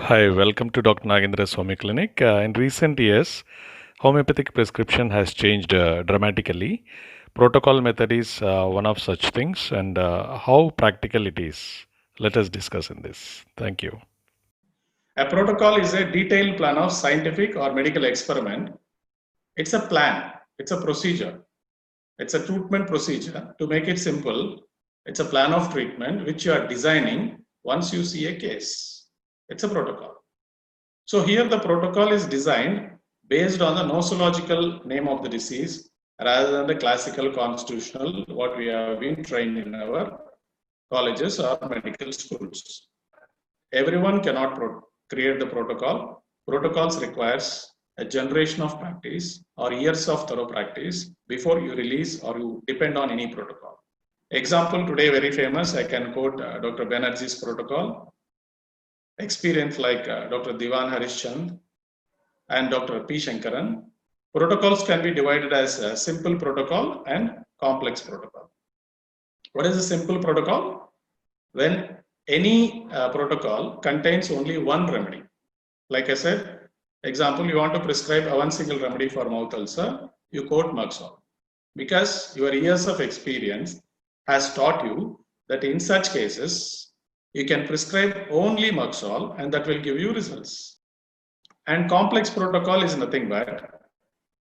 Hi, welcome to Dr. Nagendra's Home Clinic. In recent years, homeopathic prescription has changed dramatically. Protocol method is one of such things, and how practical it is. Let us discuss in this. Thank you. A protocol is a detailed plan of scientific or medical experiment. It's a plan, it's a procedure, it's a treatment procedure. To make it simple, it's a plan of treatment which you are designing once you see a case. It's a protocol. So here the protocol is designed based on the nosological name of the disease rather than the classical constitutional what we have been trained in our colleges or medical schools. Everyone cannot create the protocol. Protocols requires a generation of practice or years of thorough practice before you release or you depend on any protocol. Example today very famous, I can quote Dr. Banerjee's protocol. Experience like Dr. Divan Harishchand and Dr. P. Shankaran. Protocols can be divided as a simple protocol and complex protocol. What is a simple protocol? When any protocol contains only one remedy. Like I said, example, you want to prescribe one single remedy for mouth ulcer, you quote Maxol. Because your years of experience has taught you that in such cases, you can prescribe only Maxol and that will give you results. And complex protocol is nothing but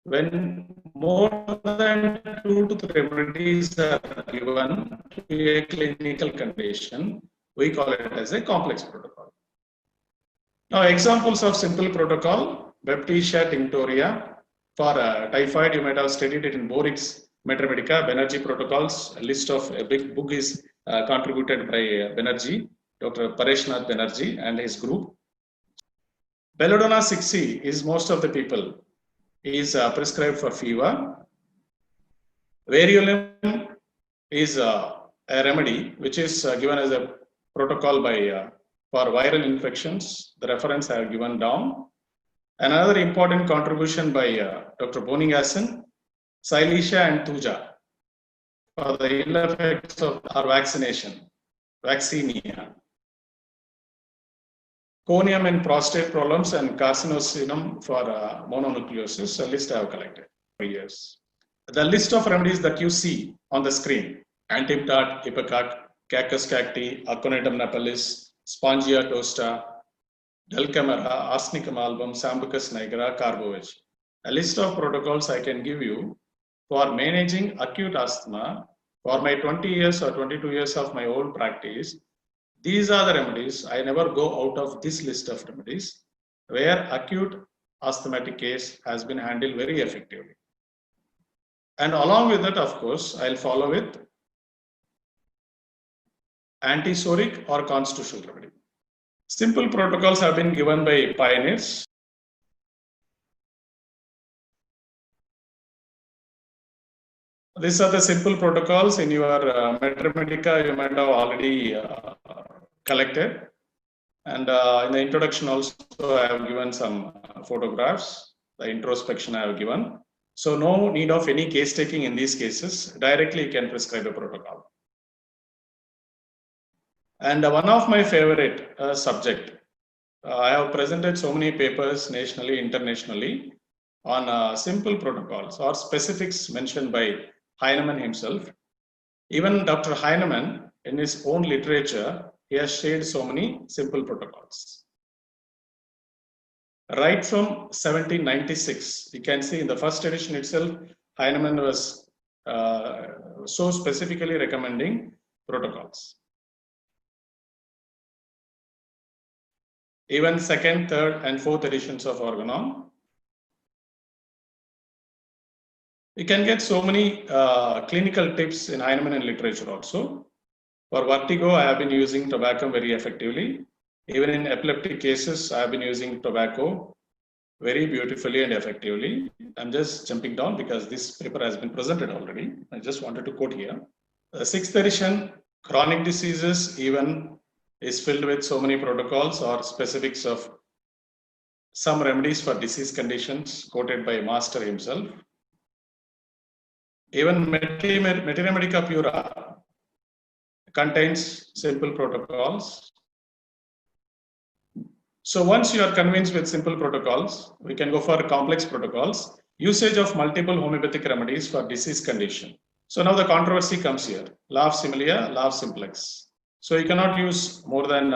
when more than 2 to 3 remedies are given to a clinical condition, we call it as a complex protocol. Now, examples of simple protocol, Baptisia tinctoria. For typhoid, you might have studied it in Boric's Metamedica. Banerjee protocols, a list of a big book is contributed by Banerjee, Dr. Pareshnath Banerjee and his group. Belladonna 6C is most of the people is prescribed for fever. Variolin is a remedy which is given as a protocol by for viral infections. The reference I have given down. Another important contribution by Dr. Bonigason, Silesia and Tuja for the ill effects of our vaccination, vaccinia. Conium in prostate problems and carcinosinum for mononucleosis, a list I have collected for years. The list of remedies that you see on the screen, Antiptat, Ipecac, Cactus cacti, Aconitum napellus, Spongia tosta, Delcamera, Arsnicum album, Sambucus nigra, Carbovec. A list of protocols I can give you for managing acute asthma for my 20 years or 22 years of my own practice. These are the remedies. I never go out of this list of remedies where acute asthmatic case has been handled very effectively. And along with that, of course, I'll follow with antisoric or constitutional remedy. Simple protocols have been given by pioneers. These are the simple protocols in your Metamedica you might have already collected. And in the introduction also, I have given some photographs, the introspection I have given. So no need of any case taking in these cases. Directly you can prescribe a protocol. And one of my favorite subject, I have presented so many papers nationally, internationally on simple protocols or specifics mentioned by Heinemann himself. Even Dr. Heinemann, in his own literature, he has shared so many simple protocols. Right from 1796, you can see in the first edition itself, Heinemann was so specifically recommending protocols. Even second, third, and fourth editions of Organon. You can get so many clinical tips in Heinemann literature also. For vertigo, I have been using tobacco very effectively. Even in epileptic cases, I have been using tobacco very beautifully and effectively. I'm just jumping down because this paper has been presented already. I just wanted to quote here. The sixth edition, chronic diseases, even is filled with so many protocols or specifics of some remedies for disease conditions quoted by Master himself. Even Metamedica Pura contains simple protocols. So once you are convinced with simple protocols, we can go for complex protocols, usage of multiple homeopathic remedies for disease condition. So now the controversy comes here, law of similia, law of simplex. So you cannot use more than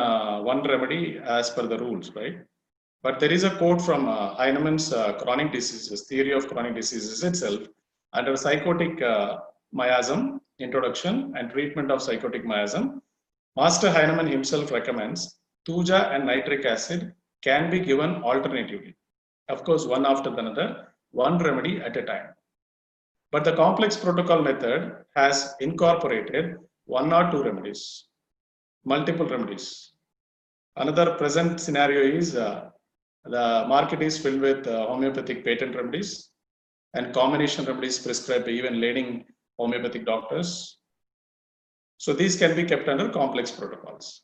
one remedy as per the rules, right? But there is a quote from Heinemann's chronic diseases, theory of chronic diseases itself, under psychotic miasm, introduction and treatment of psychotic miasm. Master Heinemann himself recommends thuja and nitric acid can be given alternatively. Of course, one after another, one remedy at a time. But the complex protocol method has incorporated one or two remedies, multiple remedies. Another present scenario is the market is filled with homeopathic patent remedies and combination remedies prescribed by even leading homeopathic doctors. So these can be kept under complex protocols.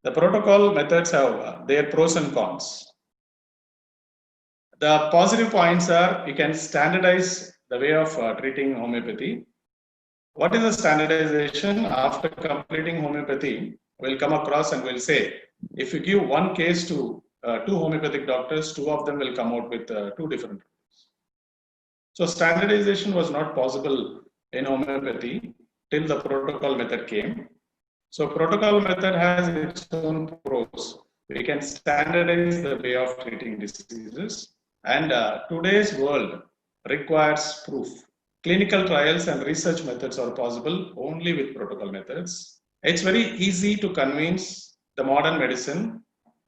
The protocol methods have their pros and cons. The positive points are you can standardize the way of treating homeopathy. What is the standardization? After completing homeopathy, we'll come across and we'll say, if you give one case to two homeopathic doctors, two of them will come out with two different remedies. So standardization was not possible in homeopathy till the protocol method came. So protocol method has its own pros. We can standardize the way of treating diseases, and today's world requires proof. Clinical trials and research methods are possible only with protocol methods. It's very easy to convince the modern medicine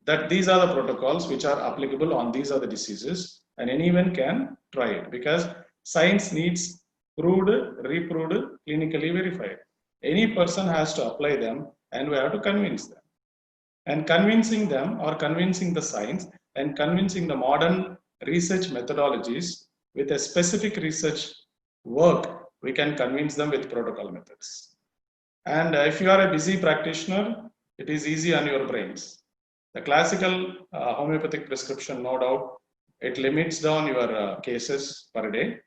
that these are the protocols which are applicable on these are the diseases, and anyone can try it because science needs proved, reproved, clinically verified. Any person has to apply them and we have to convince them. And convincing them or convincing the science and convincing the modern research methodologies with a specific research work, we can convince them with protocol methods. And if you are a busy practitioner, it is easy on your brains. The classical homeopathic prescription, no doubt, it limits down your cases per day.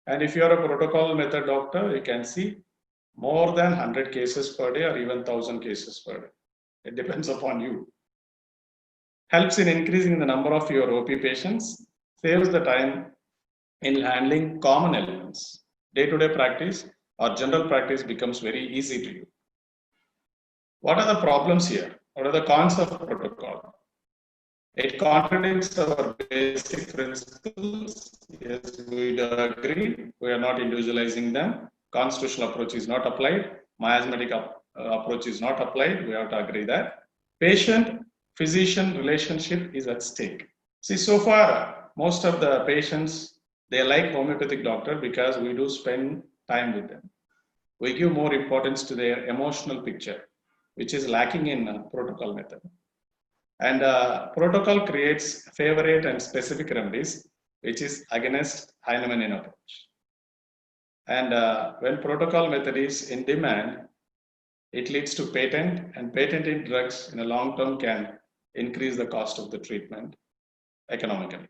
And if you are a protocol method doctor, you can see more than 100 cases per day or even 1,000 cases per day. It depends upon you. Helps in increasing the number of your OP patients, saves the time in handling common elements. Day-to-day practice or general practice becomes very easy to you. What are the problems here? What are the cons of protocol? It contradicts our basic principles. Yes, we agree. We are not individualizing them. Constitutional approach is not applied. Miasmatic approach is not applied. We have to agree that. Patient-physician relationship is at stake. See, so far, most of the patients, they like homeopathic doctor because we do spend time with them. We give more importance to their emotional picture, which is lacking in protocol method. And protocol creates favorite and specific remedies, which is against Heinemannian approach. And when protocol method is in demand, it leads to patent, and patented drugs in a long term can increase the cost of the treatment economically.